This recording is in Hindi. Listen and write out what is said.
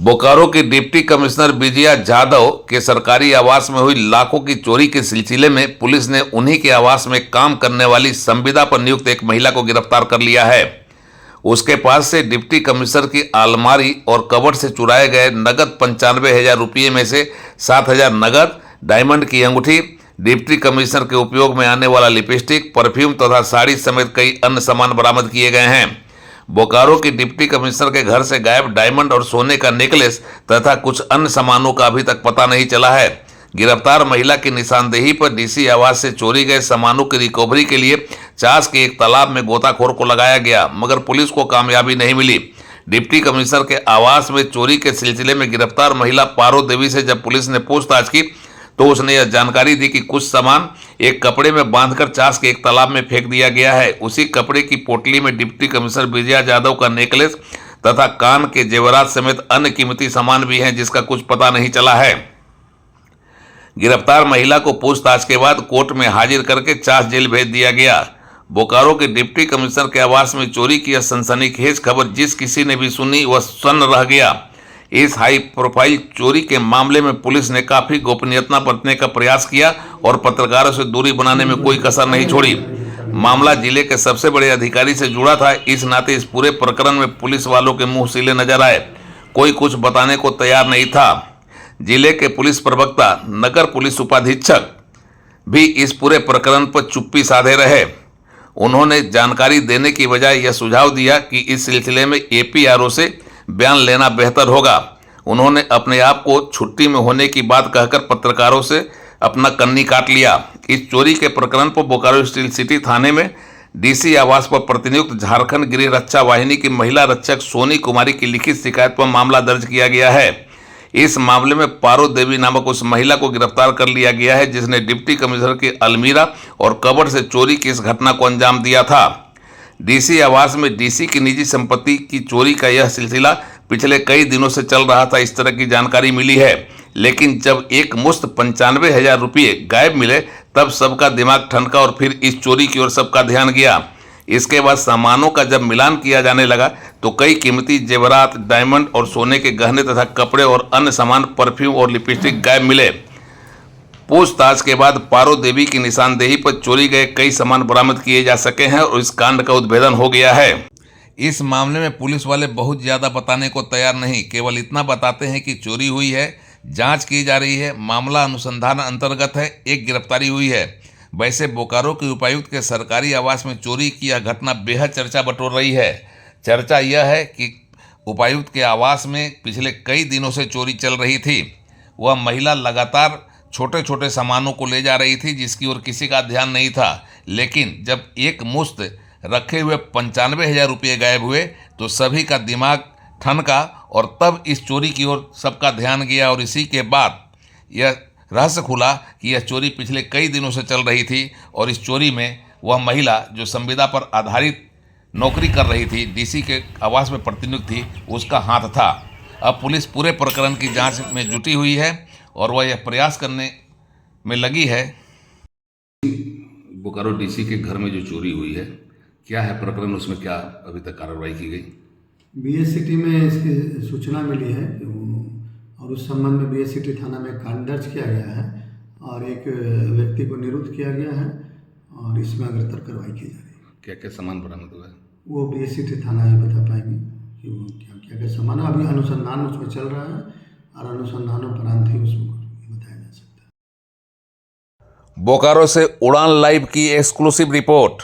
बोकारो की डिप्टी कमिश्नर विजया जाधव के सरकारी आवास में हुई लाखों की चोरी के सिलसिले में पुलिस ने उन्हीं के आवास में काम करने वाली संविदा पर नियुक्त एक महिला को गिरफ्तार कर लिया है। उसके पास से डिप्टी कमिश्नर की अलमारी और कबर्ड से चुराए गए नगद 95,000 रुपये में से 7,000 नगद, डायमंड की अंगूठी, डिप्टी कमिश्नर के उपयोग में आने वाला लिपस्टिक, परफ्यूम तथा साड़ी समेत कई अन्य सामान बरामद किए गए हैं। बोकारो की डिप्टी कमिश्नर के घर से गायब डायमंड और सोने का नेकलेस तथा कुछ अन्य सामानों का अभी तक पता नहीं चला है। गिरफ्तार महिला की निशानदेही पर डीसी आवास से चोरी गए सामानों की रिकवरी के लिए चास के एक तालाब में गोताखोर को लगाया गया, मगर पुलिस को कामयाबी नहीं मिली। डिप्टी कमिश्नर के आवास में चोरी के सिलसिले में गिरफ्तार महिला पारो देवी से जब पुलिस ने पूछताछ की तो उसने यह जानकारी दी कि कुछ सामान एक कपड़े में बांधकर चास के एक तालाब में फेंक दिया गया है। उसी कपड़े की पोटली में डिप्टी कमिश्नर विजया जाधव का नेकलेस तथा कान के जेवरात समेत अन्य कीमती सामान भी हैं, जिसका कुछ पता नहीं चला है। गिरफ्तार महिला को पूछताछ के बाद कोर्ट में हाजिर करके चास जेल भेज दिया गया। बोकारो के डिप्टी कमिश्नर के आवास में चोरी की यह सनसनीखेज खबर जिस किसी ने भी सुनी वह सन्न रह गया। इस हाई प्रोफाइल चोरी के मामले में पुलिस ने काफी गोपनीयता बरतने का प्रयास किया और पत्रकारों से दूरी बनाने में कोई कसर नहीं छोड़ी। मामला जिले के सबसे बड़े अधिकारी से जुड़ा था, इस नाते इस पूरे प्रकरण में पुलिस वालों के मुंह सीले नजर आए। कोई कुछ बताने को तैयार नहीं था। जिले के पुलिस प्रवक्ता नगर पुलिस उपाधीक्षक भी इस पूरे प्रकरण पर चुप्पी साधे रहे। उन्होंने जानकारी देने की बजाय यह सुझाव दिया कि इस सिलसिले में एपीआरओ से बयान लेना बेहतर होगा। उन्होंने अपने आप को छुट्टी में होने की बात कहकर पत्रकारों से अपना कन्नी काट लिया। इस चोरी के प्रकरण पर बोकारो स्टील सिटी थाने में डीसी आवास पर प्रतिनियुक्त झारखंड गृह रक्षा वाहिनी की महिला रक्षक सोनी कुमारी की लिखित शिकायत पर मामला दर्ज किया गया है। इस मामले में पारो देवी नामक उस महिला को गिरफ्तार कर लिया गया है जिसने डिप्टी कमिश्नर की अलमीरा और कबर्ड से चोरी की इस घटना को अंजाम दिया था। डीसी आवास में डीसी की निजी संपत्ति की चोरी का यह सिलसिला पिछले कई दिनों से चल रहा था, इस तरह की जानकारी मिली है। लेकिन जब एक मुश्त 95,000 रुपये गायब मिले तब सबका दिमाग ठनका और फिर इस चोरी की ओर सबका ध्यान गया। इसके बाद सामानों का जब मिलान किया जाने लगा तो कई कीमती जेवरात, डायमंड और सोने के गहने तथा कपड़े और अन्य सामान, परफ्यूम और लिपस्टिक गायब मिले। पूछताछ के बाद पारो देवी की निशानदेही पर चोरी गए कई सामान बरामद किए जा सके हैं और इस कांड का उद्भेदन हो गया है। इस मामले में पुलिस वाले बहुत ज़्यादा बताने को तैयार नहीं, केवल इतना बताते हैं कि चोरी हुई है, जांच की जा रही है, मामला अनुसंधान अंतर्गत है, एक गिरफ्तारी हुई है। वैसे बोकारो के उपायुक्त के सरकारी आवास में चोरी की यह घटना बेहद चर्चा बटोर रही है। चर्चा यह है कि उपायुक्त के आवास में पिछले कई दिनों से चोरी चल रही थी। वह महिला लगातार छोटे छोटे सामानों को ले जा रही थी जिसकी ओर किसी का ध्यान नहीं था, लेकिन जब एक मुश्त रखे हुए 95,000 रुपये गायब हुए तो सभी का दिमाग ठनका और तब इस चोरी की ओर सबका ध्यान गया और इसी के बाद यह रहस्य खुला कि यह चोरी पिछले कई दिनों से चल रही थी और इस चोरी में वह महिला जो संविदा पर आधारित नौकरी कर रही थी, डीसी के आवास में प्रतिनियुक्त थी, उसका हाथ था। अब पुलिस पूरे प्रकरण की जांच में जुटी हुई है और वह यह प्रयास करने में लगी है। बोकारो डीसी के घर में जो चोरी हुई है, क्या है प्रकरण, उसमें क्या अभी तक कार्रवाई की गई? बीएससीटी में इसकी सूचना मिली है और उस संबंध में बीएससीटी थाना में कांड दर्ज किया गया है और एक व्यक्ति को निरुद्ध किया गया है और इसमें अग्रतर कार्रवाई की जा रही है। क्या क्या सामान बरामद हुआ है? वो बीएससीटी थाना ही बता पाएंगे कि वो क्या क्या सामान है। अभी अनुसंधान उसमें चल रहा है और अनुसंधानोपरांत ही उसमें बताया जा सकता है। बोकारो से उड़ान लाइव की एक्सक्लूसिव रिपोर्ट।